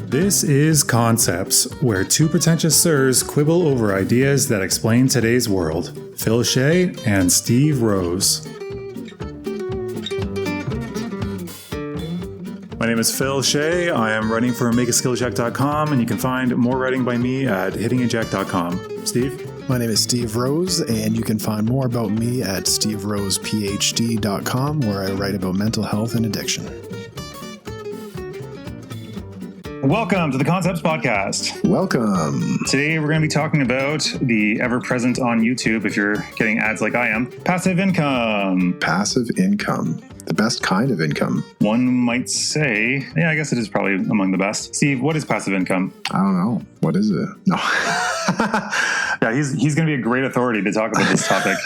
This is Concepts, where two pretentious sirs quibble over ideas that explain today's world. Phil Shea and Steve Rose. My name is Phil Shea. I am writing for makeaskillcheck.com, and you can find more writing by me at hittingeject.com. Steve? My name is Steve Rose, and you can find more about me at steverosephd.com, where I write about mental health and addiction. Welcome to the Concepts Podcast. Welcome. Today we're going to be talking about the ever-present on YouTube, if you're getting ads like I am, passive income. Passive income. The best kind of income. One might say, yeah, I guess it is probably among the best. Steve, what is passive income? I don't know. What is it? No. Yeah, he's going to be a great authority to talk about this topic.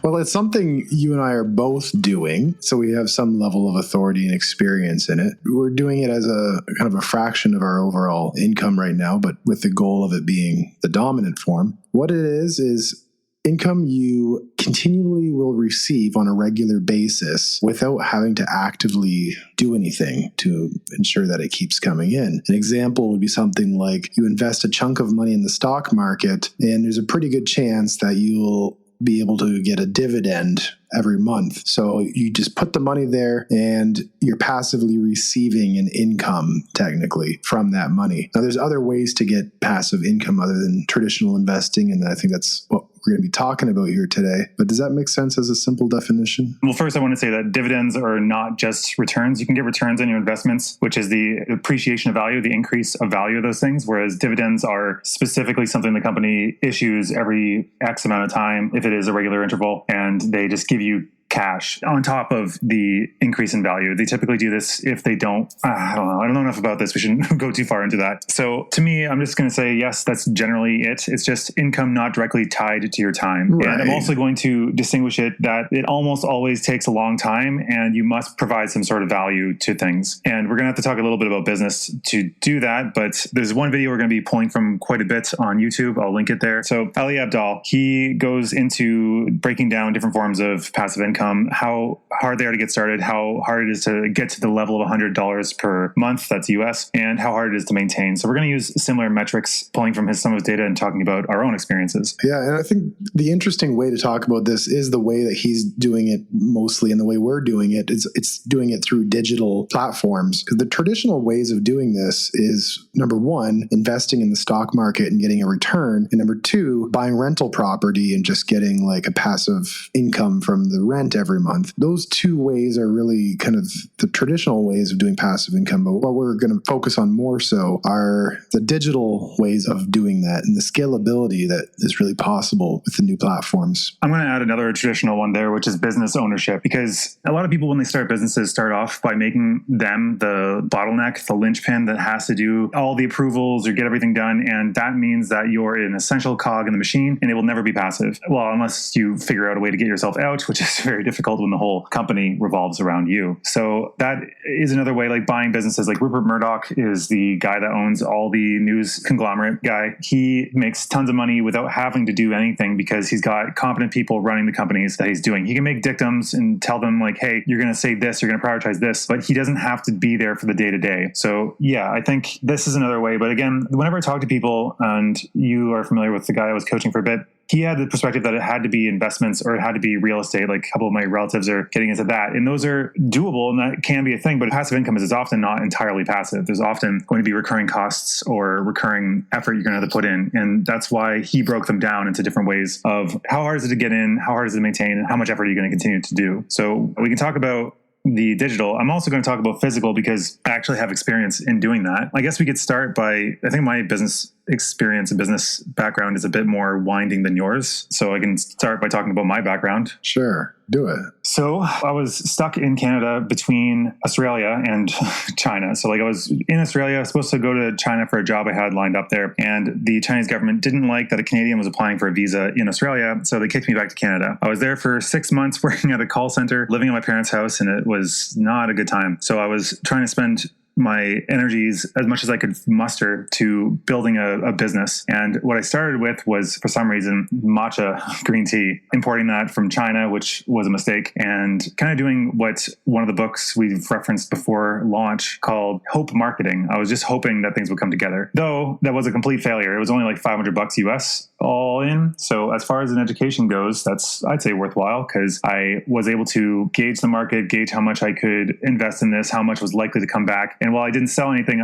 Well, it's something you and I are both doing, so we have some level of authority and experience in it. We're doing it as a kind of a fraction of our overall income right now, but with the goal of it being the dominant form. What it is income you continually will receive on a regular basis without having to actively do anything to ensure that it keeps coming in. An example would be something like you invest a chunk of money in the stock market, and there's a pretty good chance that you'll be able to get a dividend every month. So you just put the money there and you're passively receiving an income technically from that money. Now there's other ways to get passive income other than traditional investing, and I think that's what we're going to be talking about here today. But does that make sense as a simple definition? Well, first I want to say that dividends are not just returns. You can get returns on your investments, which is the appreciation of value, the increase of value of those things, whereas dividends are specifically something the company issues every X amount of time, if it is a regular interval, and they just give you cash on top of the increase in value. They typically do this if they don't, I don't know enough about this. We shouldn't go too far into that. So to me, I'm just going to say, yes, that's generally it. It's just income not directly tied to your time. Right. And I'm also going to distinguish it that it almost always takes a long time and you must provide some sort of value to things. And we're going to have to talk a little bit about business to do that. But there's one video we're going to be pulling from quite a bit on YouTube. I'll link it there. So Ali Abdaal, he goes into breaking down different forms of passive income, how hard they are to get started, how hard it is to get to the level of $100 per month, that's US, and how hard it is to maintain. So we're going to use similar metrics, pulling from some of his data and talking about our own experiences. Yeah, and I think the interesting way to talk about this is the way that he's doing it mostly, and the way we're doing it is it's doing it through digital platforms. Because the traditional ways of doing this is, number one, investing in the stock market and getting a return, and number two, buying rental property and just getting like a passive income from the rent every month. Those two ways are really kind of the traditional ways of doing passive income. But what we're going to focus on more so are the digital ways of doing that and the scalability that is really possible with the new platforms. I'm going to add another traditional one there, which is business ownership, because a lot of people, when they start businesses, start off by making them the bottleneck, the linchpin that has to do all the approvals or get everything done. And that means that you're an essential cog in the machine and it will never be passive. Well, unless you figure out a way to get yourself out, which is very difficult when the whole company revolves around you. So that is another way, like buying businesses. Like Rupert Murdoch is the guy that owns all the news conglomerate guy. He makes tons of money without having to do anything because he's got competent people running the companies that he's doing. He can make dictums and tell them like, hey, you're going to say this, you're going to prioritize this, but he doesn't have to be there for the day to day. So yeah, I think this is another way. But again, whenever I talk to people, and you are familiar with the guy I was coaching for a bit, he had the perspective that it had to be investments or it had to be real estate. Like a couple of my relatives are getting into that. And those are doable and that can be a thing. But passive income is often not entirely passive. There's often going to be recurring costs or recurring effort you're going to have to put in. And that's why he broke them down into different ways of how hard is it to get in, how hard is it to maintain, and how much effort are you going to continue to do. So we can talk about the digital. I'm also going to talk about physical because I actually have experience in doing that. I guess we could start by, I think my business experience and business background is a bit more winding than yours. So I can start by talking about my background. Sure, do it. So I was stuck in Canada between Australia and China. So like I was in Australia, I was supposed to go to China for a job I had lined up there. And the Chinese government didn't like that a Canadian was applying for a visa in Australia. So they kicked me back to Canada. I was there for 6 months working at a call center, living in my parents' house, and it was not a good time. So I was trying to spend my energies as much as I could muster to building a business. And what I started with was, for some reason, matcha green tea, importing that from China, which was a mistake, and kind of doing what one of the books we've referenced before launch called hope marketing. I was just hoping that things would come together, though that was a complete failure. It was only like $500 US all in. So as far as an education goes, that's, I'd say, worthwhile, because I was able to gauge the market, gauge how much I could invest in this, how much was likely to come back. And while I didn't sell anything,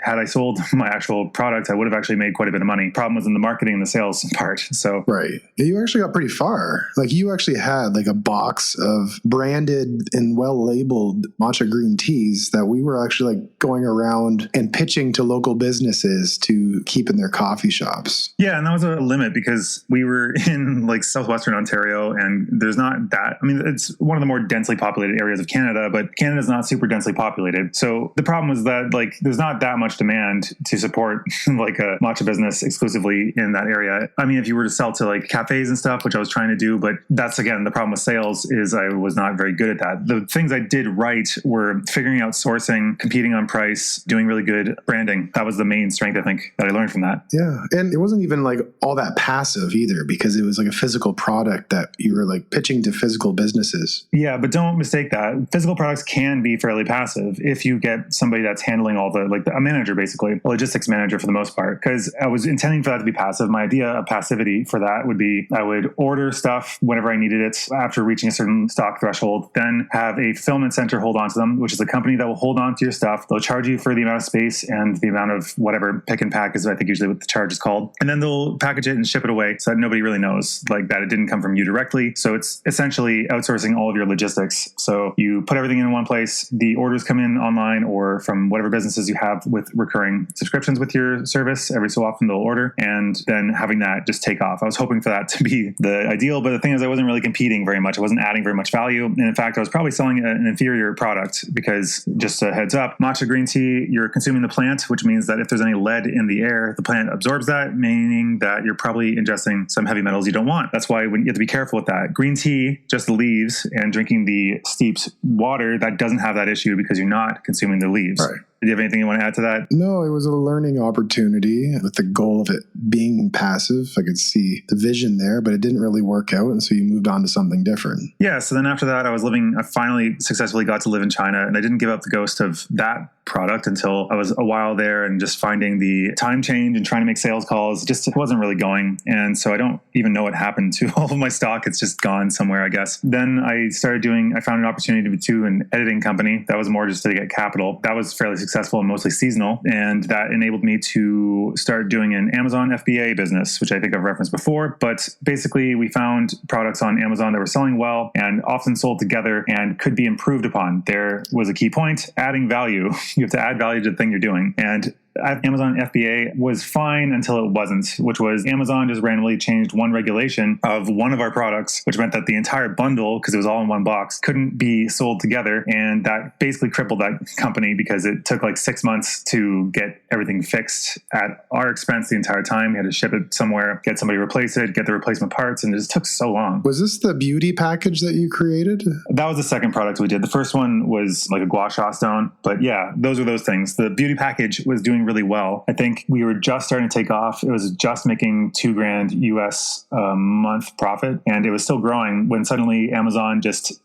had I sold my actual product, I would have actually made quite a bit of money. Problem was in the marketing and the sales part. So right. You actually got pretty far. Like, you actually had like a box of branded and well labeled matcha green teas that we were actually like going around and pitching to local businesses to keep in their coffee shops. Yeah, and that was a limit because we were in like southwestern Ontario, and there's not that. I mean, it's one of the more densely populated areas of Canada, but Canada's not super densely populated. So the problem was that like there's not that much demand to support like a matcha business exclusively in that area. I mean, if you were to sell to like cafes and stuff, which I was trying to do, but that's again the problem with sales is I was not very good at that. The things I did right were figuring out sourcing, competing on price, doing really good branding. That was the main strength, I think, that I learned from that. Yeah. And it wasn't even like all that passive either, because it was like a physical product that you were like pitching to physical businesses. Yeah, but don't mistake that. Physical products can be fairly passive if you get somebody that's handling all the, like a manager, basically, a logistics manager for the most part, because I was intending for that to be passive. My idea of passivity for that would be I would order stuff whenever I needed it after reaching a certain stock threshold, then have a fulfillment center hold on to them, which is a company that will hold on to your stuff. They'll charge you for the amount of space and the amount of whatever pick and pack is, I think, usually what the charge is called. And then they'll package it and ship it away so that nobody really knows like that it didn't come from you directly. So it's essentially outsourcing all of your logistics. So you put everything in one place, the orders come in online or from whatever businesses you have with recurring subscriptions with your service. Every so often they'll order, and then having that just take off. I was hoping for that to be the ideal, but the thing is I wasn't really competing very much. I wasn't adding very much value. And in fact, I was probably selling an inferior product because, just a heads up, matcha green tea, you're consuming the plant, which means that if there's any lead in the air, the plant absorbs that, meaning that you're probably ingesting some heavy metals you don't want. That's why you have to be careful with that. Green tea, just the leaves, and drinking the steeped water, that doesn't have that issue because you're not consuming the leaves. Right. Do you have anything you want to add to that? No, it was a learning opportunity with the goal of it being passive. I could see the vision there, but it didn't really work out. And so you moved on to something different. Yeah. So then after that, I finally successfully got to live in China, and I didn't give up the ghost of that product until I was a while there, and just finding the time change and trying to make sales calls just wasn't really going. And so I don't even know what happened to all of my stock. It's just gone somewhere, I guess. Then I found an opportunity to an editing company that was more just to get capital. That was fairly successful and mostly seasonal. And that enabled me to start doing an Amazon FBA business, which I think I've referenced before. But basically we found products on Amazon that were selling well and often sold together and could be improved upon. There was a key point: adding value. You have to add value to the thing you're doing. And Amazon FBA was fine until it wasn't, which was Amazon just randomly changed one regulation of one of our products, which meant that the entire bundle, because it was all in one box, couldn't be sold together. And that basically crippled that company because it took like 6 months to get everything fixed at our expense the entire time. We had to ship it somewhere, get somebody to replace it, get the replacement parts, and it just took so long. Was this the beauty package that you created? That was the second product we did. The first one was like a gua sha stone. But yeah, those were those things. The beauty package was doing really well. I think we were just starting to take off. It was just making $2,000 US a month profit, and it was still growing when suddenly Amazon just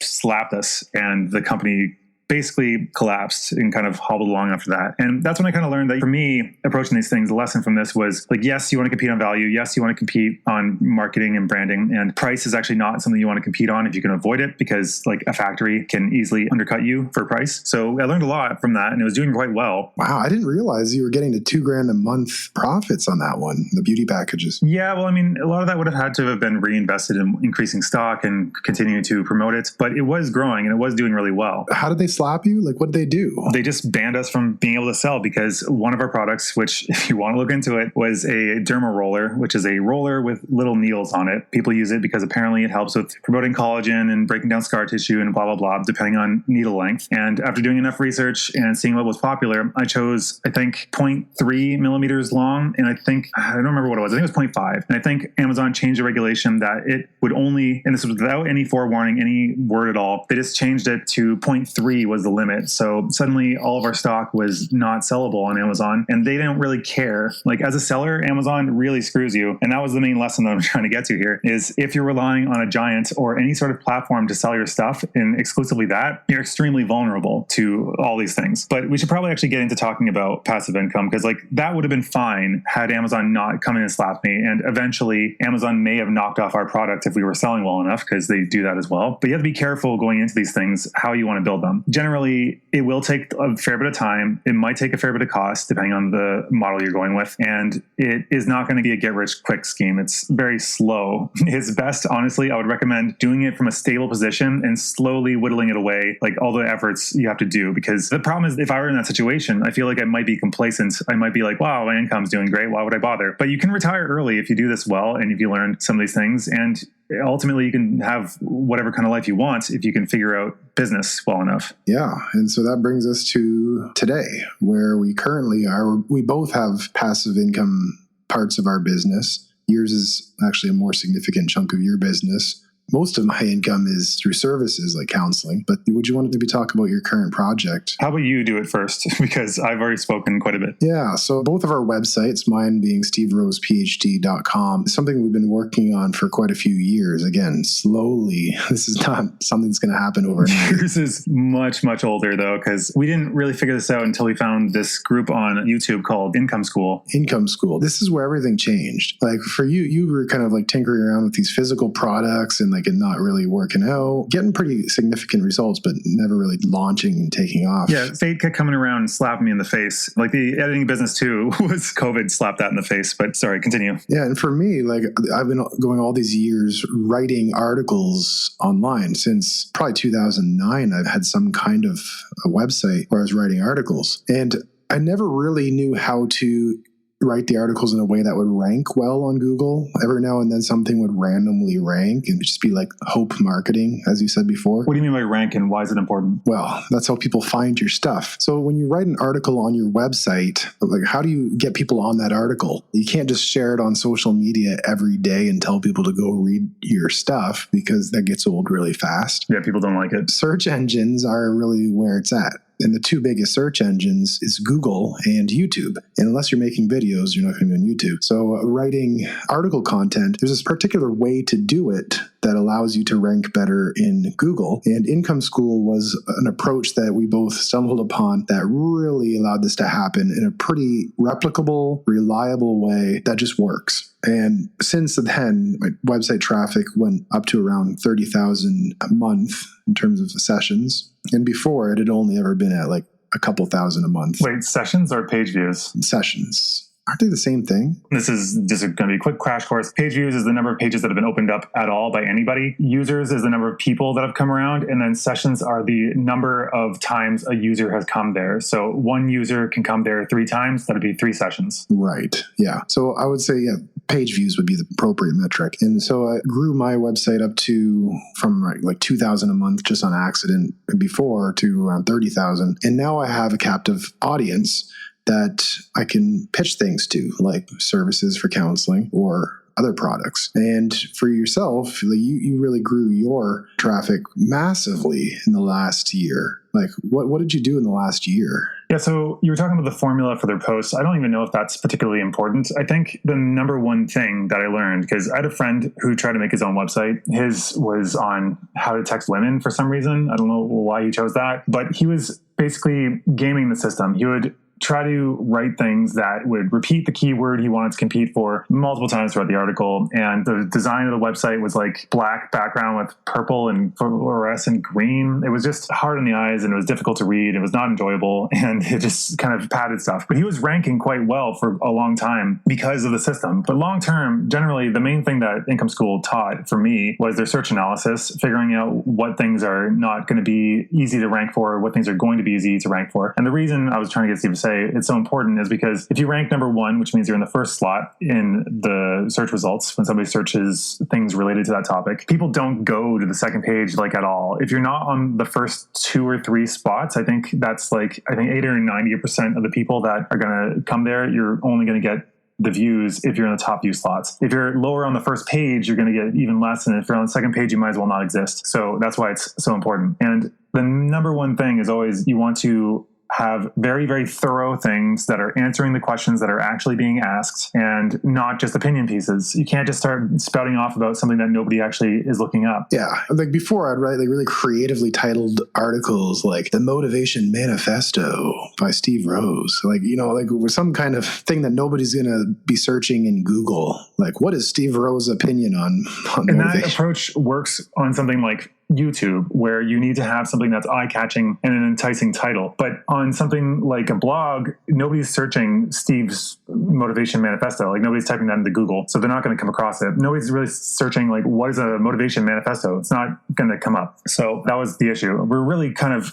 slapped us, and the company basically collapsed and kind of hobbled along after that. And that's when I kind of learned that for me, approaching these things, the lesson from this was like, yes, you want to compete on value. Yes, you want to compete on marketing and branding, and price is actually not something you want to compete on if you can avoid it, because like a factory can easily undercut you for price. So I learned a lot from that, and it was doing quite well. Wow. I didn't realize you were getting to $2,000 a month profits on that one, the beauty packages. Yeah. Well, I mean, a lot of that would have had to have been reinvested in increasing stock and continuing to promote it, but it was growing and it was doing really well. How did they slap you? Like, what did they do? They just banned us from being able to sell because one of our products, which if you want to look into it, was a derma roller, which is a roller with little needles on it. People use it because apparently it helps with promoting collagen and breaking down scar tissue and blah, blah, blah, depending on needle length. And after doing enough research and seeing what was popular, I chose, I think, 0.3 millimeters long. And I don't remember what it was. I think it was 0.5. And I think Amazon changed the regulation that it would only, and this was without any forewarning, any word at all. They just changed it to 0.3, was the limit. So suddenly all of our stock was not sellable on Amazon, and they don't really care. Like, as a seller, Amazon really screws you. And that was the main lesson that I'm trying to get to here is if you're relying on a giant or any sort of platform to sell your stuff and exclusively that, you're extremely vulnerable to all these things. But we should probably actually get into talking about passive income, because like that would have been fine had Amazon not come in and slapped me. And eventually Amazon may have knocked off our product if we were selling well enough, because they do that as well. But you have to be careful going into these things, how you want to build them. Generally, it will take a fair bit of time. It might take a fair bit of cost, depending on the model you're going with. And it is not going to be a get rich quick scheme. It's very slow. It's best, honestly, I would recommend doing it from a stable position and slowly whittling it away, like all the efforts you have to do. Because the problem is, if I were in that situation, I feel like I might be complacent. I might be like, wow, my income's doing great. Why would I bother? But you can retire early if you do this well and if you learn some of these things. And ultimately, you can have whatever kind of life you want if you can figure out business well enough. Yeah. And so that brings us to today, where we currently are. We both have passive income parts of our business. Yours is actually a more significant chunk of your business. Most of my income is through services like counseling, but would you want to maybe talk about your current project? How about you do it first? Because I've already spoken quite a bit. Yeah, so both of our websites, mine being steverosephd.com, is something we've been working on for quite a few years. Again, slowly. This is not something that's going to happen overnight. Yours is much, much older, though, because we didn't really figure this out until we found this group on YouTube called Income School. Income School. This is where everything changed. Like for you, you were kind of like tinkering around with these physical products and like it not really working out, getting pretty significant results, but never really launching and taking off. Yeah, fate kept coming around and slapping me in the face. Like the editing business too was COVID slapped that in the face. But sorry, continue. Yeah, and for me, like I've been going all these years writing articles online since probably 2009. I've had some kind of a website where I was writing articles, and I never really knew how to write the articles in a way that would rank well on Google. Every now and then something would randomly rank and just be like hope marketing, as you said before. What do you mean by rank and why is it important? Well, that's how people find your stuff. So when you write an article on your website, like how do you get people on that article? You can't just share it on social media every day and tell people to go read your stuff, because that gets old really fast. Yeah, people don't like it. Search engines are really where it's at. And the two biggest search engines is Google and YouTube. And unless you're making videos, you're not going to be on YouTube. So writing article content, there's this particular way to do it that allows you to rank better in Google. And Income School was an approach that we both stumbled upon that really allowed this to happen in a pretty replicable, reliable way that just works. And since then, my website traffic went up to around 30,000 a month in terms of sessions. And before, it had only ever been at like a couple thousand a month. Wait, sessions or page views? Sessions. Aren't they the same thing? This is just going to be a quick crash course. Page views is the number of pages that have been opened up at all by anybody. Users is the number of people that have come around. And then sessions are the number of times a user has come there. So one user can come there 3 times. That'd be 3 sessions. Right. Yeah. So I would say, yeah, page views would be the appropriate metric. And so I grew my website up to from like 2,000 a month just on accident before to around 30,000. And now I have a captive audience that I can pitch things to, like services for counseling or other products. And for yourself, you really grew your traffic massively in the last year. Like, what did you do in the last year? Yeah, so you were talking about the formula for their posts. I don't even know if that's particularly important. I think the number one thing that I learned, because I had a friend who tried to make his own website. His was on how to text women for some reason. I don't know why he chose that, but he was basically gaming the system. He would try to write things that would repeat the keyword he wanted to compete for multiple times throughout the article. And the design of the website was like black background with purple and fluorescent green. It was just hard on the eyes and it was difficult to read. It was not enjoyable and it just kind of padded stuff. But he was ranking quite well for a long time because of the system. But long term, generally, the main thing that Income School taught for me was their search analysis, figuring out what things are not going to be easy to rank for, what things are going to be easy to rank for. And the reason I was trying to get Steve to say it's so important is because if you rank number 1, which means you're in the first slot in the search results, when somebody searches things related to that topic, people don't go to the second page like at all. If you're not on the first 2 or 3 spots, I think that's like, 80 or 90% of the people that are going to come there, you're only going to get the views if you're in the top view slots. If you're lower on the first page, you're going to get even less. And if you're on the second page, you might as well not exist. So that's why it's so important. And the number one thing is always you want to have very, very thorough things that are answering the questions that are actually being asked and not just opinion pieces. You can't just start spouting off about something that nobody actually is looking up. Yeah. Like before, I'd write like really creatively articles like The Motivation Manifesto by Steve Rose. Like, you know, like with some kind of thing that nobody's going to be searching in Google. Like, what is Steve Rose's opinion on and motivation? That approach works on something like YouTube, where you need to have something that's eye-catching and an enticing title. But on something like a blog, nobody's searching Steve's Motivation Manifesto. Like nobody's typing that into Google, so they're not going to come across it. Nobody's really searching like, what is a motivation manifesto? It's not going to come up. So that was the issue. We're really kind of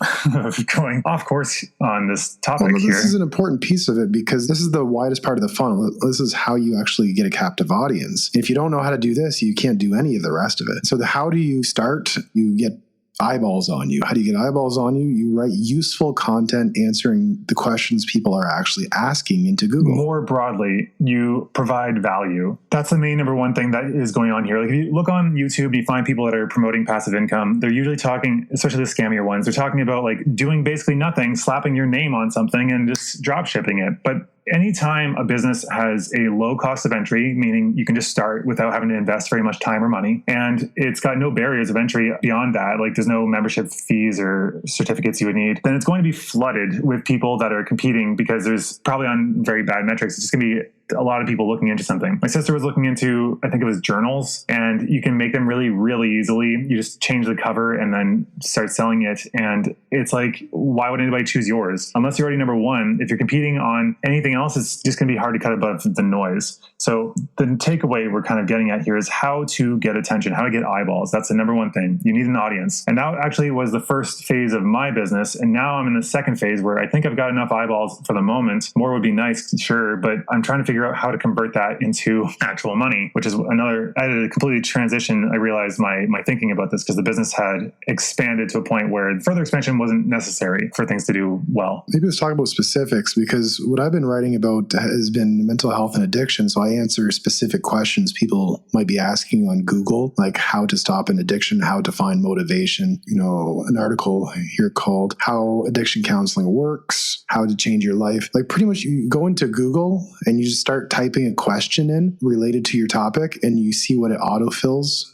going off course on this topic here. This is an important piece of it because this is the widest part of the funnel. This is how you actually get a captive audience. If you don't know how to do this, you can't do any of the rest of it. So how do you start? You get eyeballs on you. How do you get eyeballs on you? You write useful content answering the questions people are actually asking into Google. More broadly, you provide value. That's the main number one thing that is going on here. Like if you look on YouTube, you find people that are promoting passive income. They're usually talking, especially the scammier ones, they're talking about like doing basically nothing, slapping your name on something and just drop shipping it. But anytime a business has a low cost of entry, meaning you can just start without having to invest very much time or money, and it's got no barriers of entry beyond that, like there's no membership fees or certificates you would need, then it's going to be flooded with people that are competing because there's probably on very bad metrics. It's just going to be a lot of people looking into something. My sister was looking into, I think it was journals, and you can make them really, really easily. You just change the cover and then start selling it. And it's like, why would anybody choose yours? Unless you're already number one, if you're competing on anything else, it's just going to be hard to cut above the noise. So the takeaway we're kind of getting at here is how to get attention, how to get eyeballs. That's the number one thing. You need an audience. And that actually was the first phase of my business. And now I'm in the second phase where I think I've got enough eyeballs for the moment. More would be nice, sure, but I'm trying to figure out how to convert that into actual money, which is another, I had to completely transition. I realized my thinking about this because the business had expanded to a point where further expansion wasn't necessary for things to do well. Maybe let's talk about specifics, because what I've been writing about has been mental health and addiction. So I answer specific questions people might be asking on Google, like how to stop an addiction, how to find motivation. You know, an article here called How Addiction Counseling Works, How to Change Your Life. Like pretty much you go into Google and you just start typing a question in related to your topic and you see what it autofills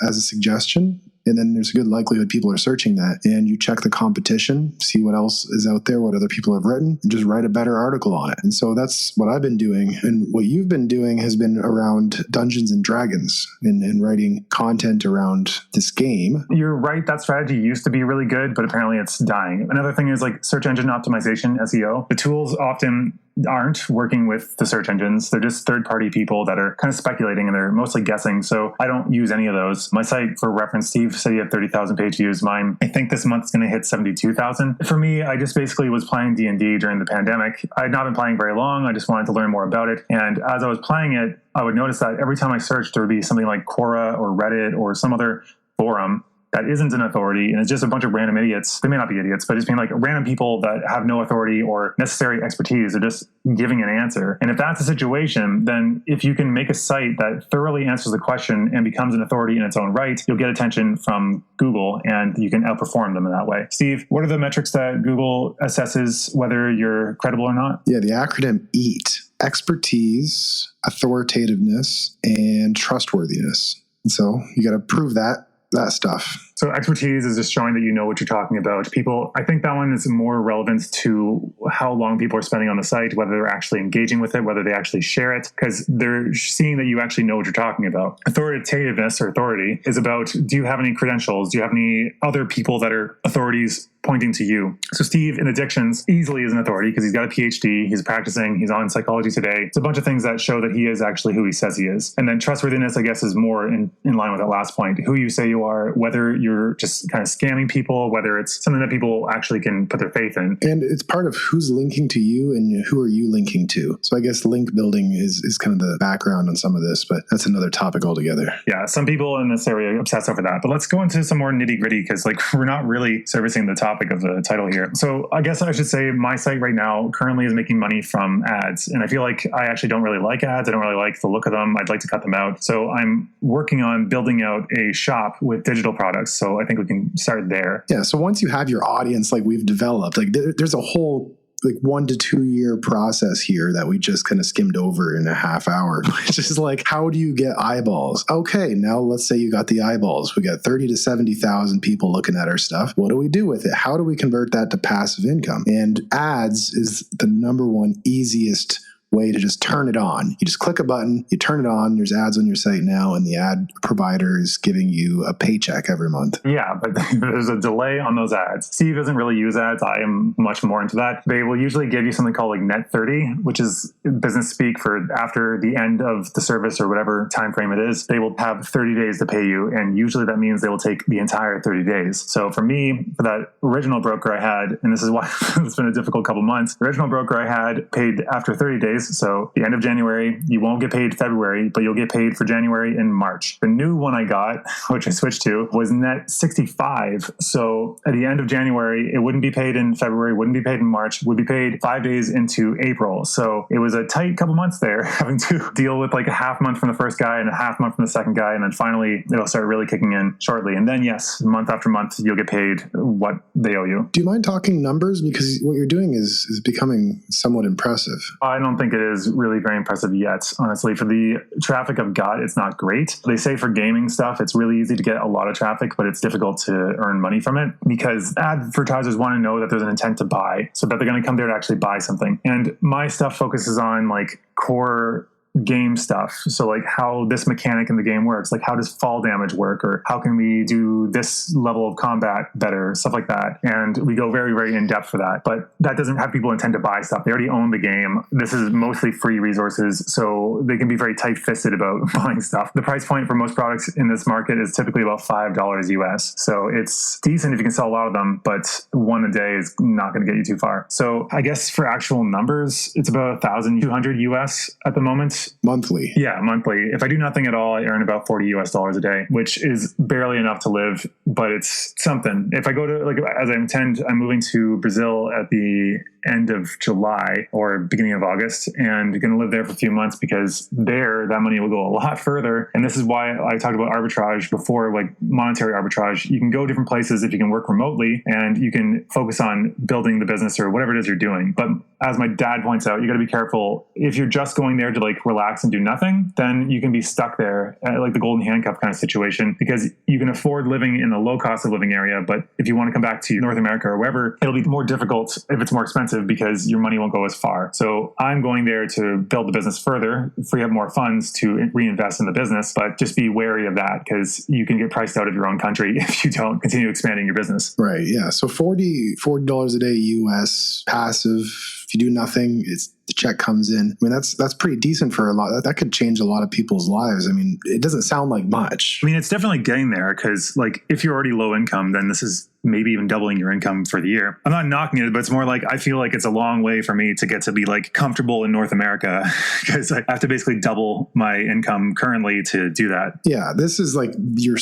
as a suggestion. And then there's a good likelihood people are searching that. And you check the competition, see what else is out there, what other people have written, and just write a better article on it. And so that's what I've been doing. And what you've been doing has been around Dungeons and Dragons and writing content around this game. You're right. That strategy used to be really good, but apparently it's dying. Another thing is like search engine optimization, SEO. The tools often aren't working with the search engines. They're just third-party people that are kind of speculating and they're mostly guessing. So I don't use any of those. My site, for reference, Steve said you have 30,000 page views. Mine, I think this month is going to hit 72,000. For me, I just basically was playing D&D during the pandemic. I had not been playing very long. I just wanted to learn more about it. And as I was playing it, I would notice that every time I searched, there would be something like Quora or Reddit or some other forum that isn't an authority, and it's just a bunch of random idiots. They may not be idiots, but just being like random people that have no authority or necessary expertise. They're just giving an answer. And if that's the situation, then if you can make a site that thoroughly answers the question and becomes an authority in its own right, you'll get attention from Google and you can outperform them in that way. Steve, what are the metrics that Google assesses whether you're credible or not? Yeah, the acronym EAT: expertise, authoritativeness, and trustworthiness. And so you got to prove that stuff. So expertise is just showing that you know what you're talking about. People, I think that one is more relevant to how long people are spending on the site, whether they're actually engaging with it, whether they actually share it, because they're seeing that you actually know what you're talking about. Authoritativeness or authority is about, do you have any credentials? Do you have any other people that are authorities pointing to you? So Steve in addictions easily is an authority because he's got a PhD, he's practicing, he's on Psychology Today. It's a bunch of things that show that he is actually who he says he is. And then trustworthiness, I guess, is more in line with that last point. Who you say you are, whether you're just kind of scamming people, whether it's something that people actually can put their faith in. And it's part of who's linking to you and who are you linking to. So I guess link building is kind of the background on some of this, but that's another topic altogether. Yeah, some people in this area obsess over that. But let's go into some more nitty gritty because like we're not really servicing the topic topic of the title here. So I guess I should say my site right now currently is making money from ads. And I feel like I actually don't really like ads. I don't really like the look of them. I'd like to cut them out. So I'm working on building out a shop with digital products. So I think we can start there. Yeah. So once you have your audience, like we've developed, like there's a whole 1 to 2 year process here that we just kind of skimmed over in a half hour, which is like, how do you get eyeballs? Okay, now let's say you got the eyeballs. We got 30 to 70,000 people looking at our stuff. What do we do with it? How do we convert that to passive income? And ads is the number one easiest way to just turn it on. You just click a button, you turn it on, there's ads on your site now, and the ad provider is giving you a paycheck every month. Yeah, but there's a delay on those ads. Steve doesn't really use ads. I am much more into that. They will usually give you something called like net 30, which is business speak for after the end of the service or whatever time frame it is. They will have 30 days to pay you, and usually that means they will take the entire 30 days. So for me, for that original broker I had, and this is why it's been a difficult couple months, the original broker I had paid after 30 days. So the end of January, you won't get paid February, but you'll get paid for January and March. The new one I got, which I switched to, was net 65. So at the end of January, it wouldn't be paid in February, wouldn't be paid in March, would be paid 5 days into April. So it was a tight couple months there, having to deal with like a half month from the first guy and a half month from the second guy. And then finally, it'll start really kicking in shortly. And then yes, month after month, you'll get paid what they owe you. Do you mind talking numbers? Because what you're doing is becoming somewhat impressive. I don't think it is really very impressive yet, honestly. For the traffic I've got, it's not great. They say for gaming stuff, it's really easy to get a lot of traffic, but it's difficult to earn money from it because advertisers want to know that there's an intent to buy so that they're going to come there to actually buy something. And my stuff focuses on like core game stuff. So like how this mechanic in the game works, like how does fall damage work, or how can we do this level of combat better, stuff like that. And we go very, very in depth for that. But that doesn't have people intend to buy stuff. They already own the game. This is mostly free resources, so they can be very tight-fisted about buying stuff. The price point for most products in this market is typically about $5 US. So it's decent if you can sell a lot of them, but one a day is not going to get you too far. So I guess for actual numbers, it's about 1,200 US at the moment. Monthly. Yeah, monthly. If I do nothing at all, I earn about $40 US a day, which is barely enough to live, but it's something. If I go to, like, as I intend, I'm moving to Brazil at the end of July or beginning of August, and going to live there for a few months because there, that money will go a lot further. And this is why I talked about arbitrage before, like monetary arbitrage. You can go different places if you can work remotely and you can focus on building the business or whatever it is you're doing. But as my dad points out, you got to be careful. If you're just going there to like relax and do nothing, then you can be stuck there at like the golden handcuff kind of situation, because you can afford living in a low cost of living area. But if you want to come back to North America or wherever, it'll be more difficult if it's more expensive because your money won't go as far. So I'm going there to build the business further, free up more funds to reinvest in the business, but just be wary of that because you can get priced out of your own country if you don't continue expanding your business. Right. Yeah. So $40 a day US passive. If you do nothing, the check comes in. I mean, that's pretty decent for a lot. That could change a lot of people's lives. I mean, it doesn't sound like much. I mean, it's definitely getting there because, like, if you're already low income, then this is maybe even doubling your income for the year. I'm not knocking it, but it's more like I feel like it's a long way for me to get to be like comfortable in North America because I have to basically double my income currently to do that. Yeah, this is like your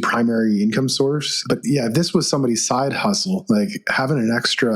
primary income source. But yeah, if this was somebody's side hustle, like having an extra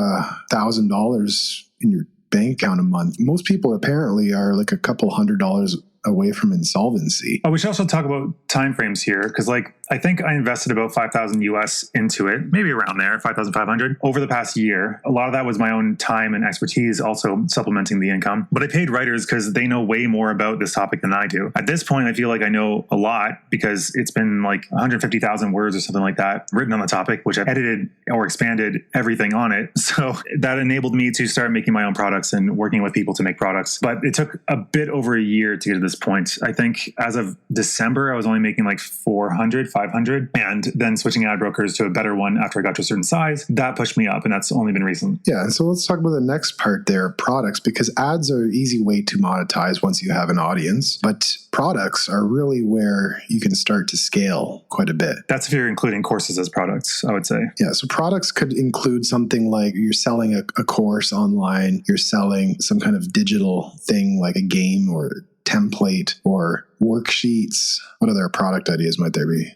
$1,000 in your bank account a month, most people apparently are like a couple $100 away from insolvency. Oh, we should also talk about timeframes here because, like, I think I invested about 5,000 US into it, maybe around there, 5,500 over the past year. A lot of that was my own time and expertise, also supplementing the income. But I paid writers because they know way more about this topic than I do. At this point, I feel like I know a lot because it's been like 150,000 words or something like that written on the topic, which I've edited or expanded everything on it. So that enabled me to start making my own products and working with people to make products. But it took a bit over a year to get to this point. I think as of December, I was only making like 400, 500, and then switching ad brokers to a better one after I got to a certain size, that pushed me up, and that's only been recent. Yeah, and so let's talk about the next part there, products, because ads are an easy way to monetize once you have an audience, but products are really where you can start to scale quite a bit. That's if you're including courses as products, I would say. Yeah, so products could include something like you're selling a course online, you're selling some kind of digital thing like a game or template or worksheets. What other product ideas might there be?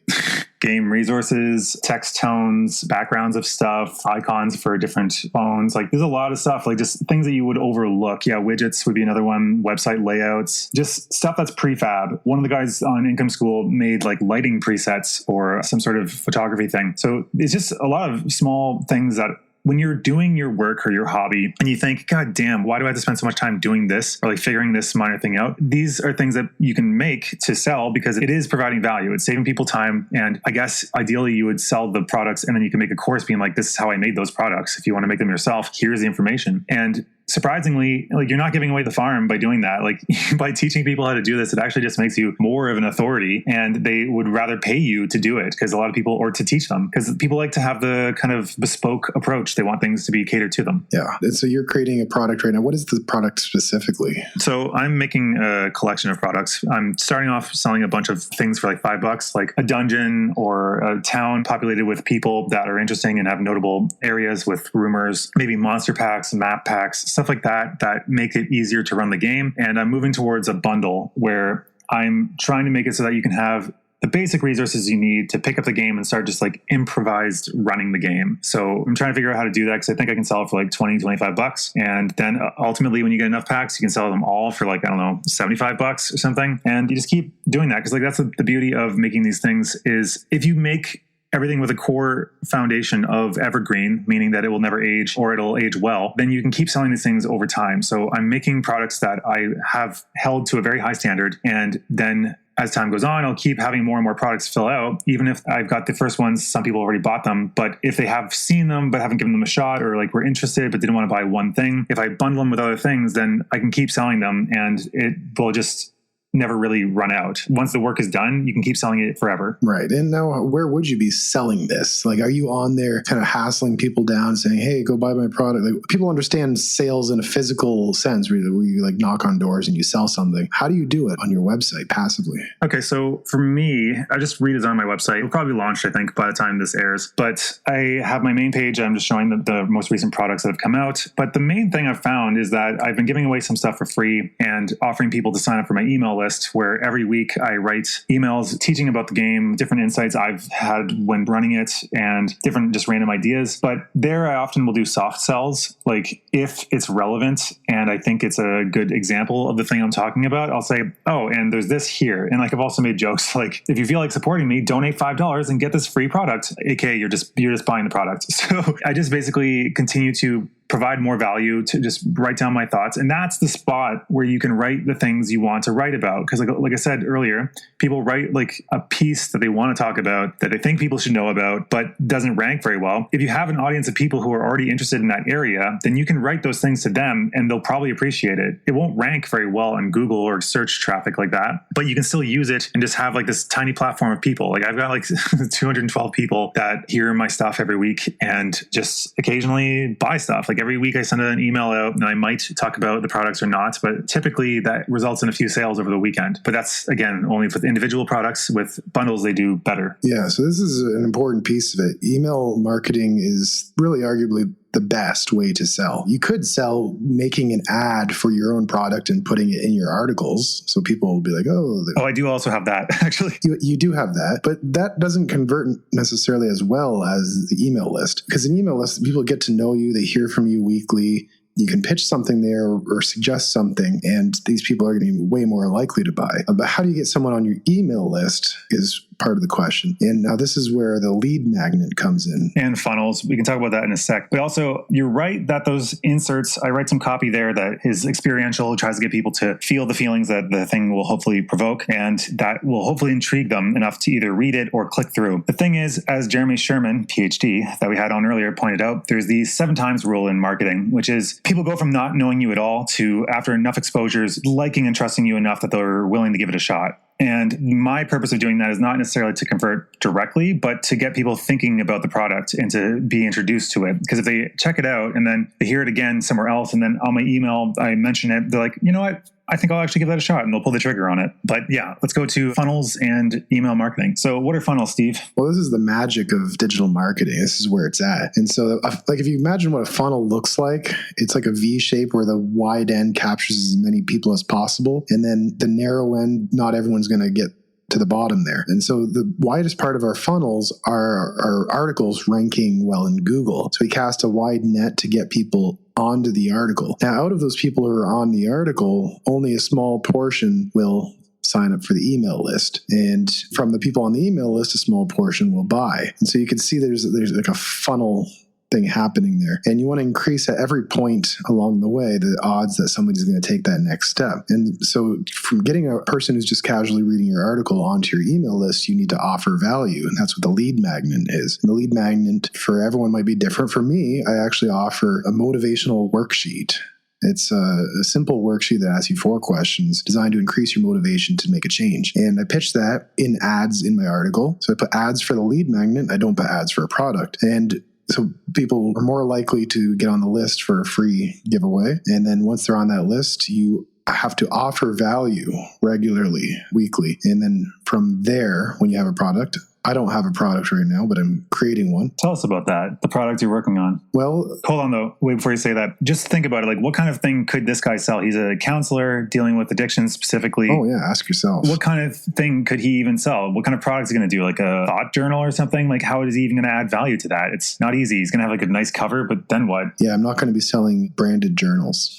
game resources, text tones, backgrounds of stuff, icons for different phones. Like there's a lot of stuff, like just things that you would overlook. Yeah, widgets would be another one, website layouts, just stuff that's prefab. One of the guys on Income School made like lighting presets or some sort of photography thing. So it's just a lot of small things that when you're doing your work or your hobby and you think, God damn, why do I have to spend so much time doing this or like figuring this minor thing out? These are things that you can make to sell because it is providing value. It's saving people time. And I guess ideally you would sell the products and then you can make a course being like, this is how I made those products. If you want to make them yourself, here's the information. And surprisingly, like you're not giving away the farm by doing that. Like by teaching people how to do this, it actually just makes you more of an authority and they would rather pay you to do it because a lot of people, or to teach them, because people like to have the kind of bespoke approach. They want things to be catered to them. Yeah. And so you're creating a product right now. What is the product specifically? So I'm making a collection of products. I'm starting off selling a bunch of things for like $5, like a dungeon or a town populated with people that are interesting and have notable areas with rumors, maybe monster packs, map packs, stuff like that make it easier to run the game. And I'm moving towards a bundle where I'm trying to make it so that you can have the basic resources you need to pick up the game and start just like improvised running the game. So I'm trying to figure out how to do that because I think I can sell it for like $20-$25. And then ultimately when you get enough packs, you can sell them all for like, I don't know, $75 or something. And you just keep doing that because like that's the beauty of making these things is if you make everything with a core foundation of evergreen, meaning that it will never age or it'll age well, then you can keep selling these things over time. So I'm making products that I have held to a very high standard. And then as time goes on, I'll keep having more and more products fill out. Even if I've got the first ones, some people already bought them. But if they have seen them, but haven't given them a shot or like were interested, but didn't want to buy one thing, if I bundle them with other things, then I can keep selling them and it will just never really run out. Once the work is done, you can keep selling it forever. Right. And now where would you be selling this? Like, are you on there kind of hassling people down saying, hey, go buy my product? Like people understand sales in a physical sense, really, where you like knock on doors and you sell something. How do you do it on your website passively? Okay. So for me, I just redesigned my website. It'll probably be launched, I think, by the time this airs. But I have my main page. I'm just showing the most recent products that have come out. But the main thing I've found is that I've been giving away some stuff for free and offering people to sign up for my email list where every week I write emails teaching about the game, different insights I've had when running it, and different just random ideas. But there I often will do soft sells. Like if it's relevant and I think it's a good example of the thing I'm talking about, I'll say, oh, and there's this here. And like I've also made jokes like, if you feel like supporting me, donate $5 and get this free product. AKA you're just buying the product. So I just basically continue to provide more value, to just write down my thoughts. And that's the spot where you can write the things you want to write about. Because like I said earlier, people write like a piece that they want to talk about, that they think people should know about, but doesn't rank very well. If you have an audience of people who are already interested in that area, then you can write those things to them and they'll probably appreciate it. It won't rank very well on Google or search traffic like that, but you can still use it and just have like this tiny platform of people. Like I've got like 212 people that hear my stuff every week and just occasionally buy stuff. Like every week I send an email out and I might talk about the products or not, but typically that results in a few sales over the weekend. But that's, again, only with individual products. With bundles, they do better. Yeah, so this is an important piece of it. Email marketing is really arguably the best way to sell. You could sell making an ad for your own product and putting it in your articles. So people will be like, oh, I do also have that, actually. You do have that, but that doesn't convert necessarily as well as the email list. Because an email list, people get to know you, they hear from you weekly. You can pitch something there or suggest something, and these people are going to be way more likely to buy. But how do you get someone on your email list is part of the question. And now this is where the lead magnet comes in. And funnels. We can talk about that in a sec. But also, you're right that those inserts, I write some copy there that is experiential, tries to get people to feel the feelings that the thing will hopefully provoke, and that will hopefully intrigue them enough to either read it or click through. The thing is, as Jeremy Sherman, PhD, that we had on earlier pointed out, there's the 7 times rule in marketing, which is people go from not knowing you at all to, after enough exposures, liking and trusting you enough that they're willing to give it a shot. And my purpose of doing that is not necessarily to convert directly, but to get people thinking about the product and to be introduced to it. Because if they check it out and then they hear it again somewhere else, and then on my email, I mention it, they're like, you know what? I think I'll actually give that a shot, and they'll pull the trigger on it. But yeah, let's go to funnels and email marketing. So what are funnels, Steve? Well, this is the magic of digital marketing. This is where it's at. And so like if you imagine what a funnel looks like, it's like a V shape where the wide end captures as many people as possible. And then the narrow end, not everyone's going to get to the bottom there. And so the widest part of our funnels are our articles ranking well in Google. So we cast a wide net to get people onto the article. Now, out of those people who are on the article, only a small portion will sign up for the email list. And from the people on the email list, a small portion will buy. And so you can see there's like a funnel thing happening there. And you want to increase at every point along the way the odds that somebody's going to take that next step. And so from getting a person who's just casually reading your article onto your email list, you need to offer value. And that's what the lead magnet is. And the lead magnet for everyone might be different. For me, I actually offer a motivational worksheet. It's a simple worksheet that asks you 4 questions designed to increase your motivation to make a change. And I pitch that in ads in my article. So I put ads for the lead magnet. I don't put ads for a product. And so people are more likely to get on the list for a free giveaway. And then once they're on that list, you have to offer value regularly, weekly. And then from there, when you have a product, I don't have a product right now, but I'm creating one. Tell us about that, the product you're working on. Well, hold on though. Wait, before you say that, just think about it. Like, what kind of thing could this guy sell? He's a counselor dealing with addiction specifically. Oh yeah, ask yourself. What kind of thing could he even sell? What kind of product is he going to do? Like a thought journal or something? Like, how is he even going to add value to that? It's not easy. He's going to have like a nice cover, but then what? Yeah, I'm not going to be selling branded journals.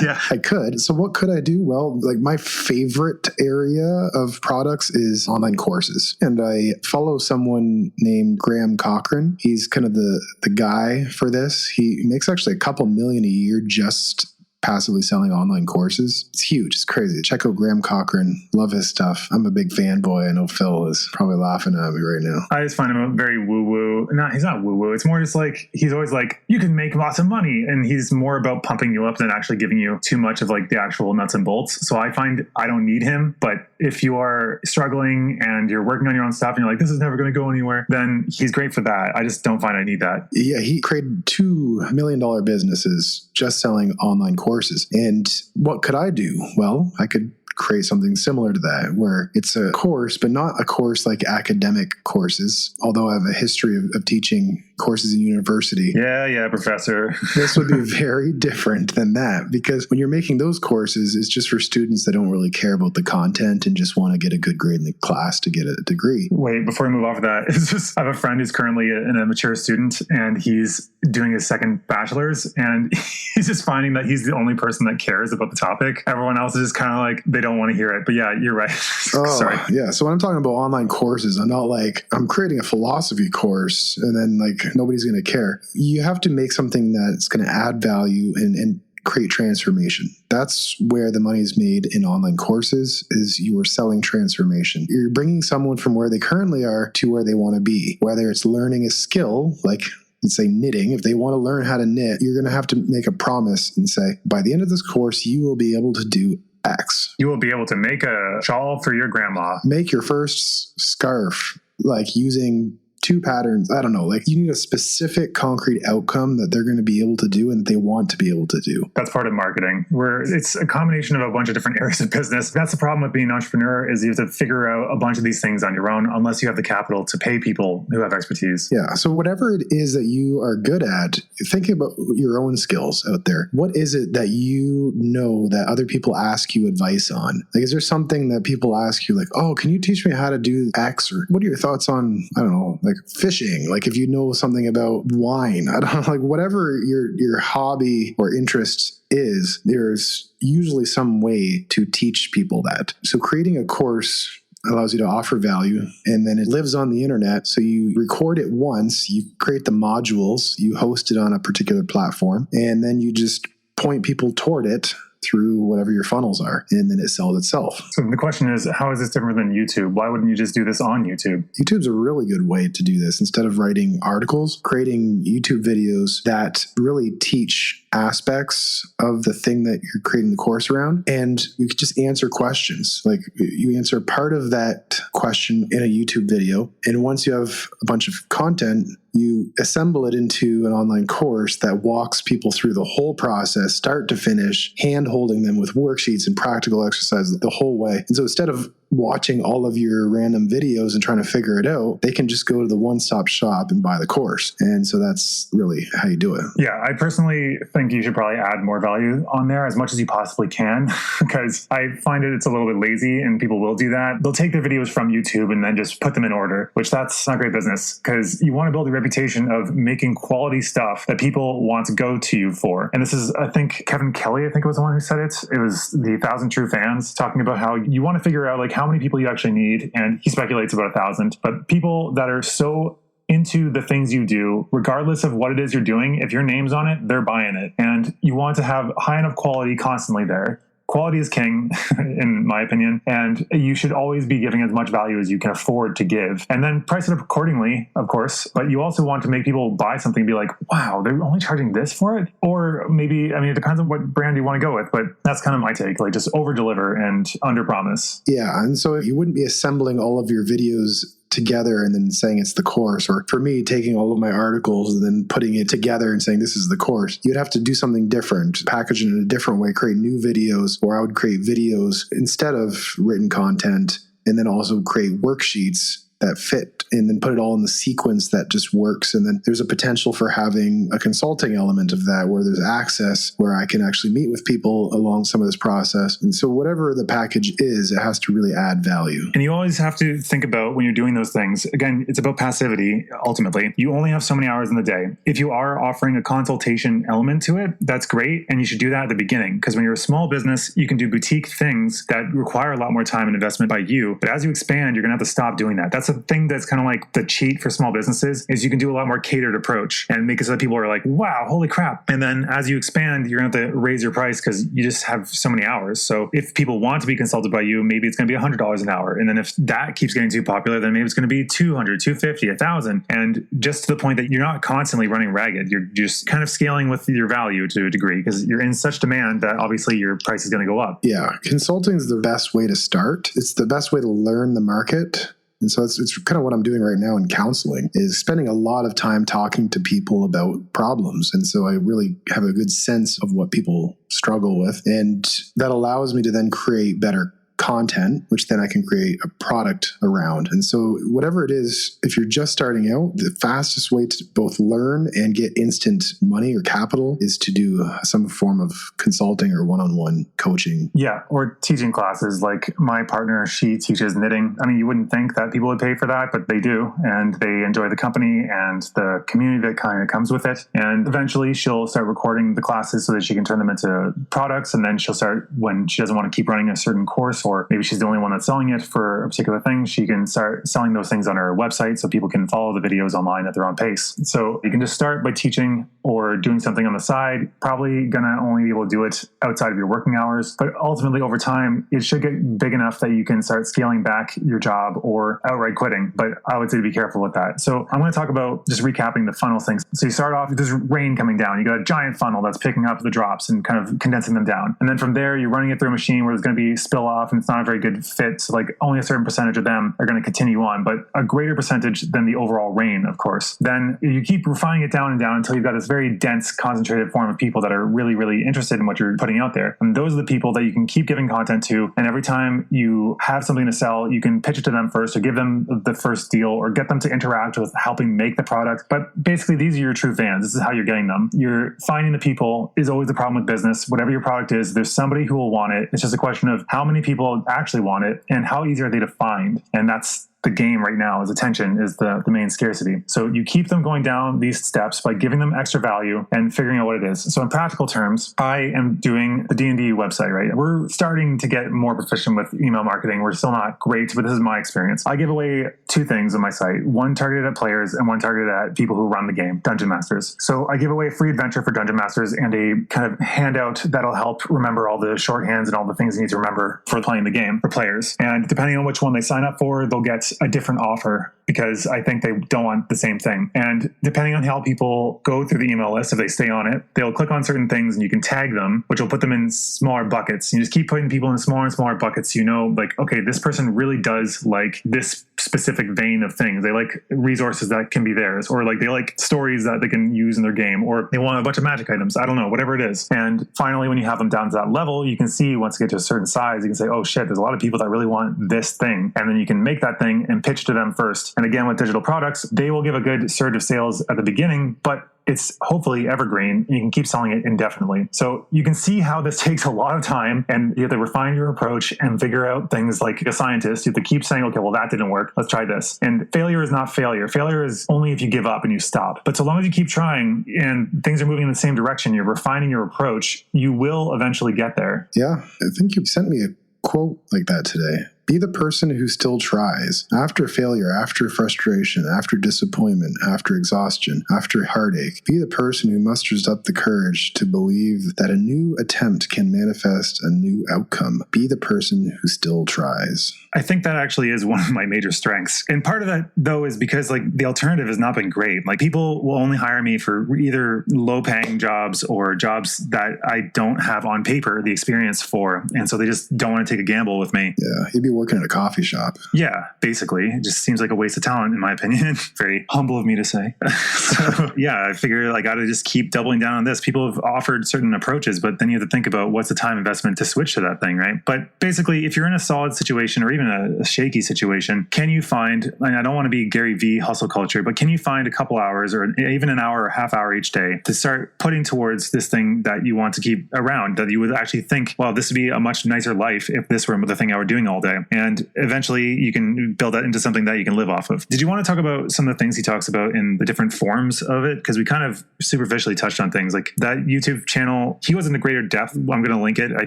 Yeah, I could. So what could I do? Well, like my favorite area of products is online courses. And I follow someone named Graham Cochran. He's kind of the guy for this. He makes actually a couple million a year just passively selling online courses. It's huge. It's crazy. Check out Graham Cochran. Love his stuff. I'm a big fanboy. I know Phil is probably laughing at me right now. I just find him very woo-woo. No, he's not woo-woo. It's more just like, he's always like, you can make lots of money. And he's more about pumping you up than actually giving you too much of like the actual nuts and bolts. So I find I don't need him. But if you are struggling and you're working on your own stuff and you're like, this is never going to go anywhere, then he's great for that. I just don't find I need that. Yeah, he created $2 million businesses just selling online courses. And what could I do? Well, I could create something similar to that, where it's a course, but not a course like academic courses, although I have a history of teaching courses in university. Yeah, professor. This would be very different than that, because when you're making those courses, it's just for students that don't really care about the content and just want to get a good grade in the class to get a degree. Wait, before we move off of that, it's just, I have a friend who's currently a mature student and he's doing his second bachelor's, and he's just finding that he's the only person that cares about the topic. Everyone else is just kind of like, they don't want to hear it. But yeah, you're right. Sorry. Yeah. So when I'm talking about online courses, I'm not like, I'm creating a philosophy course and then like nobody's going to care. You have to make something that's going to add value and create transformation. That's where the money is made in online courses, is you are selling transformation. You're bringing someone from where they currently are to where they want to be, whether it's learning a skill, like let's say knitting. If they want to learn how to knit, you're going to have to make a promise and say, by the end of this course, you will be able to do X. You will be able to make a shawl for your grandma. Make your first scarf, like using 2 patterns. I don't know. Like, you need a specific concrete outcome that they're going to be able to do and that they want to be able to do. That's part of marketing, where it's a combination of a bunch of different areas of business. That's the problem with being an entrepreneur, is you have to figure out a bunch of these things on your own, unless you have the capital to pay people who have expertise. Yeah. So whatever it is that you are good at, think about your own skills out there. What is it that you know that other people ask you advice on? Like, is there something that people ask you like, oh, can you teach me how to do X? Or what are your thoughts on, I don't know, like fishing? Like, if you know something about wine, I don't know, like whatever your hobby or interest is, there's usually some way to teach people that. So creating a course allows you to offer value, and then it lives on the internet. So you record it once, you create the modules, you host it on a particular platform, and then you just point people toward it through whatever your funnels are, and then it sells itself. So the question is, how is this different than YouTube? Why wouldn't you just do this on YouTube? YouTube's a really good way to do this. Instead of writing articles, creating YouTube videos that really teach aspects of the thing that you're creating the course around, and you could just answer questions. Like, you answer part of that question in a YouTube video, and once you have a bunch of content, you assemble it into an online course that walks people through the whole process, start to finish, hand holding them with worksheets and practical exercises the whole way. And so instead of watching all of your random videos and trying to figure it out, they can just go to the one-stop shop and buy the course. And so that's really how you do it. Yeah, I personally think you should probably add more value on there as much as you possibly can, because I find it's a little bit lazy and people will do that. They'll take their videos from YouTube and then just put them in order, which that's not great business, because you want to build a reputation of making quality stuff that people want to go to you for. And this is, I think, Kevin Kelly, I think was the one who said it. It was the 1,000 True Fans talking about how you want to figure out like how many people you actually need. And he speculates about 1,000, but people that are so into the things you do, regardless of what it is you're doing, if your name's on it, they're buying it. And you want to have high enough quality constantly there. Quality is king, in my opinion, and you should always be giving as much value as you can afford to give. And then price it up accordingly, of course, but you also want to make people buy something and be like, wow, they're only charging this for it? Or maybe, I mean, it depends on what brand you want to go with, but that's kind of my take, like just over deliver and under promise. Yeah, and so you wouldn't be assembling all of your videos together and then saying it's the course, or for me, taking all of my articles and then putting it together and saying this is the course. You'd have to do something different, package it in a different way, create new videos, or I would create videos instead of written content, and then also create worksheets that fit and then put it all in the sequence that just works. And then there's a potential for having a consulting element of that where there's access where I can actually meet with people along some of this process. And so whatever the package is, it has to really add value. And you always have to think about when you're doing those things, again, it's about passivity. Ultimately, you only have so many hours in the day. If you are offering a consultation element to it, that's great. And you should do that at the beginning, because when you're a small business, you can do boutique things that require a lot more time and investment by you. But as you expand, you're going to have to stop doing that. That's a thing that's kind of like the cheat for small businesses, is you can do a lot more catered approach and make it so that people are like, wow, holy crap. And then as you expand, you're going to have to raise your price because you just have so many hours. So if people want to be consulted by you, maybe it's going to be $100 an hour. And then if that keeps getting too popular, then maybe it's going to be $200, $250, $1,000. And just to the point that you're not constantly running ragged, you're just kind of scaling with your value to a degree because you're in such demand that obviously your price is going to go up. Yeah. Consulting is the best way to start. It's the best way to learn the market. And so it's kind of what I'm doing right now in counseling, is spending a lot of time talking to people about problems. And so I really have a good sense of what people struggle with. And that allows me to then create better content, which then I can create a product around. And so whatever it is, if you're just starting out, the fastest way to both learn and get instant money or capital is to do some form of consulting or one-on-one coaching. Yeah, or teaching classes. Like my partner, she teaches knitting. I mean, you wouldn't think that people would pay for that, but they do. And they enjoy the company and the community that kind of comes with it. And eventually she'll start recording the classes so that she can turn them into products. And then she'll start, when she doesn't want to keep running a certain course, or maybe she's the only one that's selling it for a particular thing, she can start selling those things on her website so people can follow the videos online at their own pace. So you can just start by teaching or doing something on the side. Probably gonna only be able to do it outside of your working hours, but ultimately over time, it should get big enough that you can start scaling back your job or outright quitting. But I would say to be careful with that. So I'm going to talk about just recapping the funnel things. So you start off with this rain coming down. You got a giant funnel that's picking up the drops and kind of condensing them down. And then from there, you're running it through a machine where there's going to be spill off and it's not a very good fit. So like only a certain percentage of them are going to continue on, but a greater percentage than the overall rain, of course. Then you keep refining it down and down until you've got this very dense, concentrated form of people that are really, really interested in what you're putting out there. And those are the people that you can keep giving content to. And every time you have something to sell, you can pitch it to them first or give them the first deal or get them to interact with helping make the product. But basically, these are your true fans. This is how you're getting them. You're finding the people is always the problem with business. Whatever your product is, there's somebody who will want it. It's just a question of how many people actually want it and how easy are they to find. And that's the game right now, is attention is the main scarcity. So you keep them going down these steps by giving them extra value and figuring out what it is. So in practical terms, I am doing the D&D website, right? We're starting to get more proficient with email marketing. We're still not great, but this is my experience. I give away two things on my site, one targeted at players and one targeted at people who run the game, Dungeon Masters. So I give away a free adventure for Dungeon Masters and a kind of handout that'll help remember all the shorthands and all the things you need to remember for playing the game for players. And depending on which one they sign up for, they'll get get a different offer because I think they don't want the same thing. And depending on how people go through the email list, if they stay on it, they'll click on certain things and you can tag them, which will put them in smaller buckets. You just keep putting people in smaller and smaller buckets. You know, like, okay, this person really does like this specific vein of things. They like resources that can be theirs, or like they like stories that they can use in their game, or they want a bunch of magic items. I don't know, whatever it is. And finally, when you have them down to that level, you can see once you get to a certain size, you can say, oh shit, there's a lot of people that really want this thing. And then you can make that thing and pitch to them first. And again, with digital products, they will give a good surge of sales at the beginning, but it's hopefully evergreen and you can keep selling it indefinitely. So you can see how this takes a lot of time, and you have to refine your approach and figure out things like a scientist. You have to keep saying, okay, well, that didn't work. Let's try this. And failure is not failure. Failure is only if you give up and you stop. But so long as you keep trying and things are moving in the same direction, you're refining your approach, you will eventually get there. Yeah. I think you sent me a quote like that today. Be the person who still tries. After failure, after frustration, after disappointment, after exhaustion, after heartache, be the person who musters up the courage to believe that a new attempt can manifest a new outcome. Be the person who still tries. I think that actually is one of my major strengths. And part of that, though, is because like the alternative has not been great. Like people will only hire me for either low paying jobs or jobs that I don't have on paper the experience for. And so they just don't want to take a gamble with me. Yeah, you'd be working at a coffee shop. Yeah, basically. It just seems like a waste of talent, in my opinion. Very humble of me to say. So yeah, I figure I got to just keep doubling down on this. People have offered certain approaches, but then you have to think about what's the time investment to switch to that thing, right? But basically, if you're in a solid situation or even a shaky situation, can you find, and I don't want to be Gary V hustle culture, but can you find a couple hours or even an hour or half hour each day to start putting towards this thing that you want to keep around, that you would actually think, well, this would be a much nicer life if this were the thing I were doing all day. And eventually you can build that into something that you can live off of. Did you want to talk about some of the things he talks about in the different forms of it? Because we kind of superficially touched on things like that YouTube channel. He was in the greater depth. I'm going to link it. I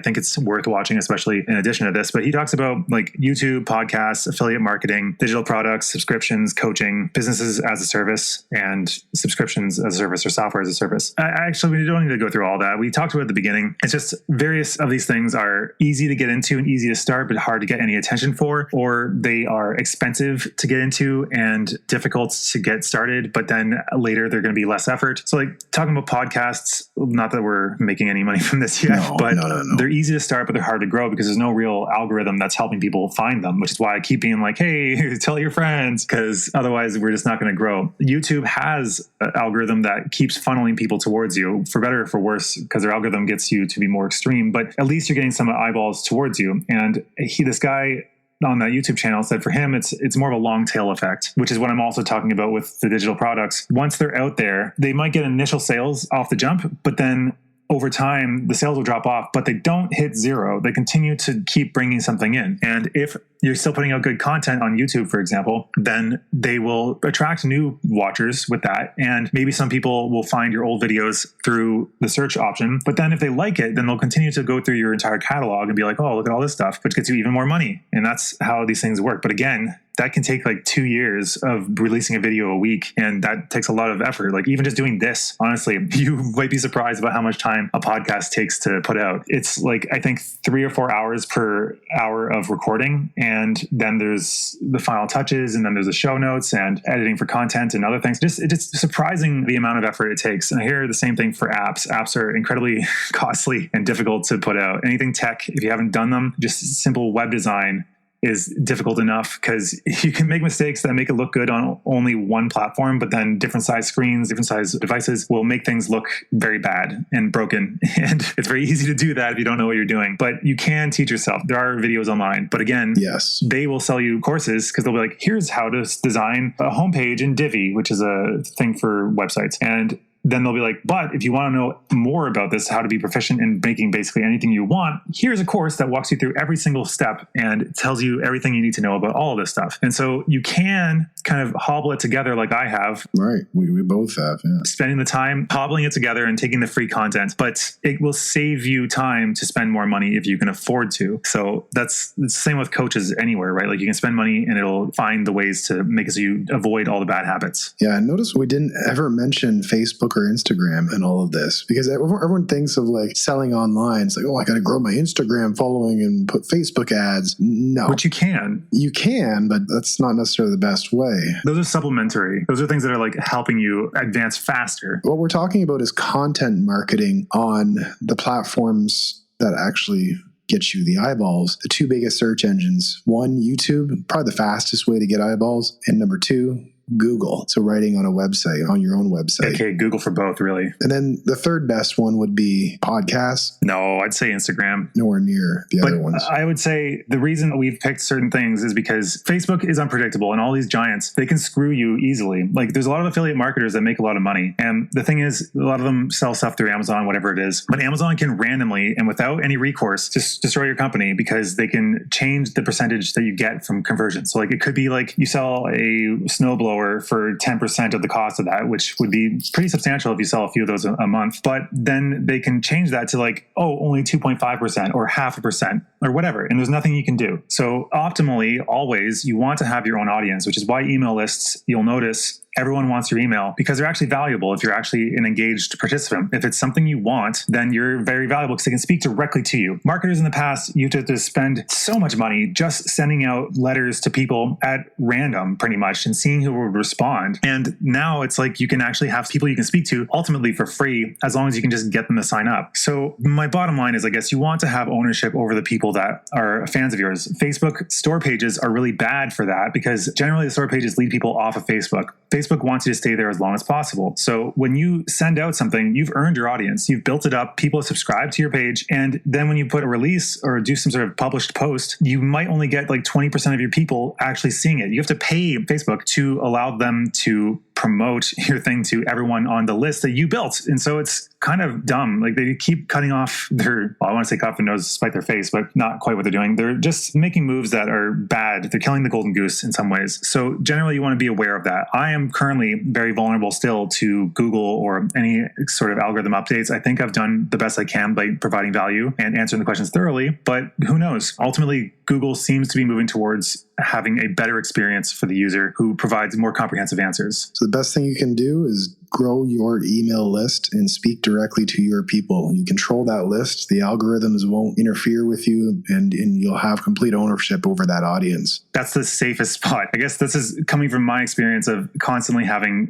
think it's worth watching, especially in addition to this. But he talks about like YouTube, podcasts, affiliate marketing, digital products, subscriptions, coaching, businesses as a service, and subscriptions as a service or software as a service. Actually, we don't need to go through all that. We talked about it at the beginning. It's just various of these things are easy to get into and easy to start, but hard to get any attention for, or they are expensive to get into and difficult to get started, but then later they're going to be less effort. So like talking about podcasts, not that we're making any money from this yet, but they're easy to start, but they're hard to grow because there's no real algorithm that's helping people find them, which is why I keep being like, hey, tell your friends, because otherwise we're just not going to grow. YouTube has an algorithm that keeps funneling people towards you, for better or for worse, because their algorithm gets you to be more extreme, but at least you're getting some eyeballs towards you. And this guy on that YouTube channel said for him, it's more of a long tail effect, which is what I'm also talking about with the digital products. Once they're out there, they might get initial sales off the jump, but then over time, the sales will drop off, but they don't hit zero. They continue to keep bringing something in. And if you're still putting out good content on YouTube, for example, then they will attract new watchers with that. And maybe some people will find your old videos through the search option. But then if they like it, then they'll continue to go through your entire catalog and be like, oh, look at all this stuff, which gets you even more money. And that's how these things work. But again, that can take like 2 years of releasing a video a week. And that takes a lot of effort. Like even just doing this, honestly, you might be surprised about how much time a podcast takes to put out. It's like, I think 3 or 4 hours per hour of recording. And then there's the final touches, and then there's the show notes and editing for content and other things. It's surprising the amount of effort it takes. And I hear the same thing for apps. Apps are incredibly costly and difficult to put out. Anything tech, if you haven't done them, just simple web design is difficult enough because you can make mistakes that make it look good on only one platform, but then different size screens, different size devices will make things look very bad and broken. And it's very easy to do that if you don't know what you're doing, but you can teach yourself. There are videos online, but again, yes, they will sell you courses because they'll be like, here's how to design a homepage in Divi, which is a thing for websites. And then they'll be like, but if you want to know more about this, how to be proficient in making basically anything you want, here's a course that walks you through every single step and tells you everything you need to know about all of this stuff. And so you can kind of hobble it together like I have. Right. We both have. Yeah. Spending the time hobbling it together and taking the free content, but it will save you time to spend more money if you can afford to. So it's the same with coaches anywhere, right? Like you can spend money and it'll find the ways to make it so you avoid all the bad habits. Yeah. And notice we didn't ever mention Facebook Facebook or Instagram in all of this? Because everyone thinks of like selling online. It's like, oh, I got to grow my Instagram following and put Facebook ads. No. Which you can. You can, but that's not necessarily the best way. Those are supplementary. Those are things that are like helping you advance faster. What we're talking about is content marketing on the platforms that actually get you the eyeballs. The two biggest search engines, one, YouTube, probably the fastest way to get eyeballs, and number two, Google. So writing on a website, on your own website. Okay, Google for both, really. And then the third best one would be podcasts. No, I'd say Instagram. Nowhere near the other ones. I would say the reason we've picked certain things is because Facebook is unpredictable, and all these giants, they can screw you easily. Like, there's a lot of affiliate marketers that make a lot of money. And the thing is, a lot of them sell stuff through Amazon, whatever it is. But Amazon can randomly and without any recourse just destroy your company because they can change the percentage that you get from conversion. So like, it could be like you sell a snowblower for 10% of the cost of that, which would be pretty substantial if you sell a few of those a month. But then they can change that to like, oh, only 2.5% or 0.5% or whatever. And there's nothing you can do. So optimally, always, you want to have your own audience, which is why email lists, you'll notice everyone wants your email because they're actually valuable if you're actually an engaged participant. If it's something you want, then you're very valuable because they can speak directly to you. Marketers in the past used to spend so much money just sending out letters to people at random, pretty much, and seeing who would respond. And now it's like you can actually have people you can speak to ultimately for free, as long as you can just get them to sign up. So my bottom line is, I guess you want to have ownership over the people that are fans of yours. Facebook store pages are really bad for that because generally the store pages lead people off of Facebook. Facebook wants you to stay there as long as possible. So when you send out something, you've earned your audience. You've built it up. People subscribe to your page. And then when you put a release or do some sort of published post, you might only get like 20% of your people actually seeing it. You have to pay Facebook to allow them to promote your thing to everyone on the list that you built. And so it's kind of dumb. Like, they keep cutting off their, well, I want to say cut off their nose to spite their face, but not quite what they're doing. They're just making moves that are bad. They're killing the golden goose in some ways. So generally you want to be aware of that. I am currently very vulnerable still to Google or any sort of algorithm updates. I think I've done the best I can by providing value and answering the questions thoroughly, but who knows? Ultimately, Google seems to be moving towards having a better experience for the user who provides more comprehensive answers. So the best thing you can do is grow your email list and speak directly to your people. You control that list. The algorithms won't interfere with you, and you'll have complete ownership over that audience. That's the safest spot. I guess this is coming from my experience of constantly having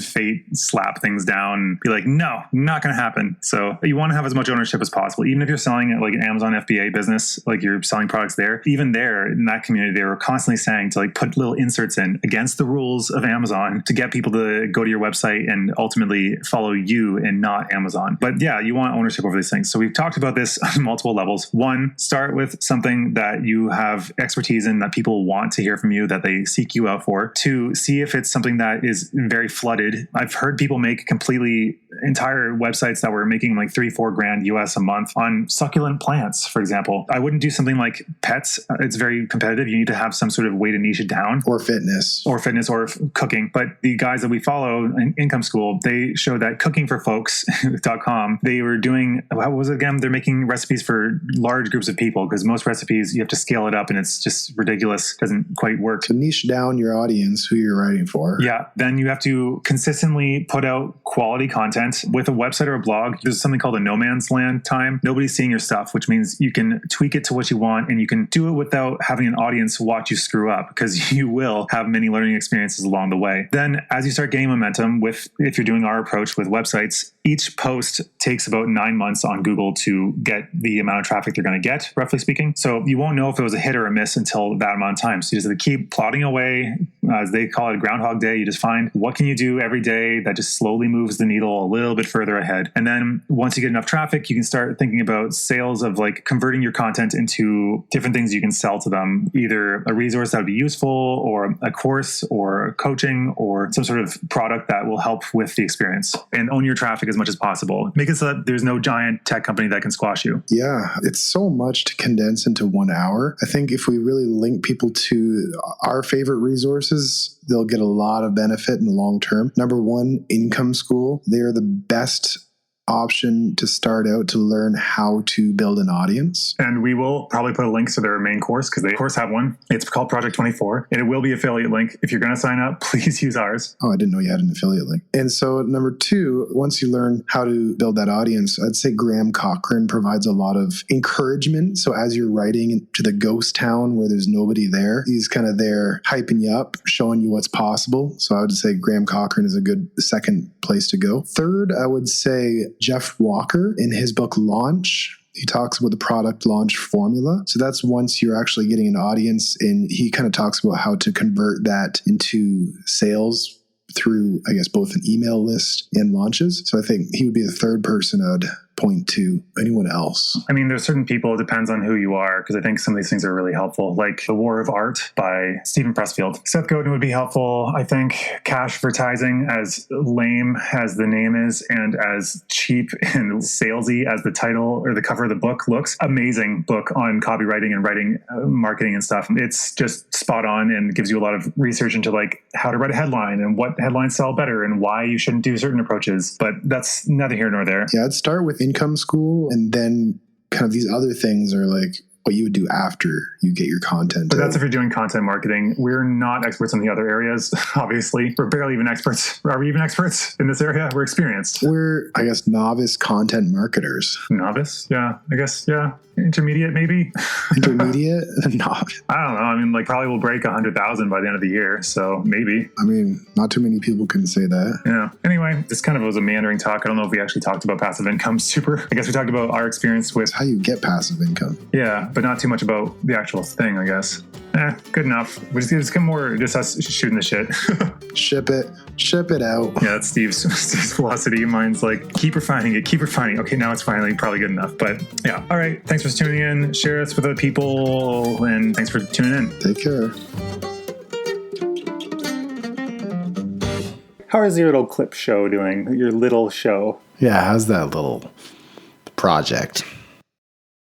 fate slap things down and be like, no, not going to happen. So you want to have as much ownership as possible. Even if you're selling at like an Amazon FBA business, like you're selling products there, even there in that community, they were constantly saying to like put little inserts in against the rules of Amazon to get people to go to your website and ultimately follow you and not Amazon. But yeah, you want ownership over these things. So we've talked about this on multiple levels. One, start with something that you have expertise in, that people want to hear from you, that they seek you out for. Two, see if it's something that is very flooded. I've heard people make completely entire websites that were making like $3-4 grand US a month on succulent plants, for example. I wouldn't do something like pets. It's very competitive. You need to have some sort of way to niche it down. Or fitness or cooking. But the guys that we follow in Income School, they show that cookingforfolks.com, they were doing, what was it again? They're making recipes for large groups of people, because most recipes you have to scale it up and it's just ridiculous. Doesn't quite work. To niche down your audience, who you're writing for. Yeah. Then you have to consistently put out quality content with a website or a blog. There's something called a no man's land time. Nobody's seeing your stuff, which means you can tweak it to what you want, and you can do it without having an audience watch you screw up, because you will have many learning experiences along the way. Then as you start gaining momentum with, if you're doing our approach with websites, each post takes about 9 months on Google to get the amount of traffic they're going to get, roughly speaking. So you won't know if it was a hit or a miss until that amount of time. So you just have to keep plodding away, as they call it, Groundhog Day. You just find what can you do every day that just slowly moves the needle a little bit further ahead. And then once you get enough traffic, you can start thinking about sales of like converting your content into different things you can sell to them, either a resource that would be useful, or a course, or coaching, or some sort of product that will help with the experience. And own your traffic as much as possible. Make it so that there's no giant tech company that can squash you. Yeah, it's so much to condense into 1 hour. I think if we really link people to our favorite resources, they'll get a lot of benefit in the long term. Number one, Income School. They are the best option to start out to learn how to build an audience. And we will probably put a link to their main course because they, of course, have one. It's called Project 24, and it will be affiliate link. If you're going to sign up, please use ours. Oh, I didn't know you had an affiliate link. And so number 2, once you learn how to build that audience, I'd say Graham Cochran provides a lot of encouragement. So as you're writing to the ghost town where there's nobody there, he's kind of there hyping you up, showing you what's possible. So I would say Graham Cochran is a good second place to go. Third, I would say Jeff Walker in his book Launch. He talks about the product launch formula. So that's once you're actually getting an audience, and he kind of talks about how to convert that into sales through, I guess, both an email list and launches. So I think he would be the third person I'd point to. Anyone else? I mean, there's certain people, it depends on who you are, because I think some of these things are really helpful, like The War of Art by Stephen Pressfield. Seth Godin would be helpful. I think cash advertising, as lame as the name is and as cheap and salesy as the title or the cover of the book looks, amazing book on copywriting and writing, marketing and stuff. It's just spot on and gives you a lot of research into like how to write a headline and what headlines sell better and why you shouldn't do certain approaches. But that's neither here nor there. Yeah, I'd start with income school, and then kind of these other things are like what you would do after you get your content. But that's if you're doing content marketing. We're not experts in the other areas, obviously. We're barely even experts. Are we even experts in this area? We're experienced. We're, I guess, novice content marketers. Novice? Yeah, I guess, yeah. Intermediate, maybe? Intermediate? Novice. I don't know. I mean, like, probably we'll break 100,000 by the end of the year, so maybe. I mean, not too many people can say that. Yeah. Anyway, this kind of was a meandering talk. I don't know if we actually talked about passive income super. I guess we talked about our experience with... How you get passive income. Yeah, but not too much about the actual thing, I guess. Good enough. We just get more just us shooting the shit. Ship it out. Yeah, that's Steve's velocity. Mine's like, keep refining it, keep refining. Okay, now it's finally probably good enough. But yeah, all right. Thanks for tuning in. Share us with other people, and thanks for tuning in. Take care. How is your little clip show doing? Your little show? Yeah, how's that little project?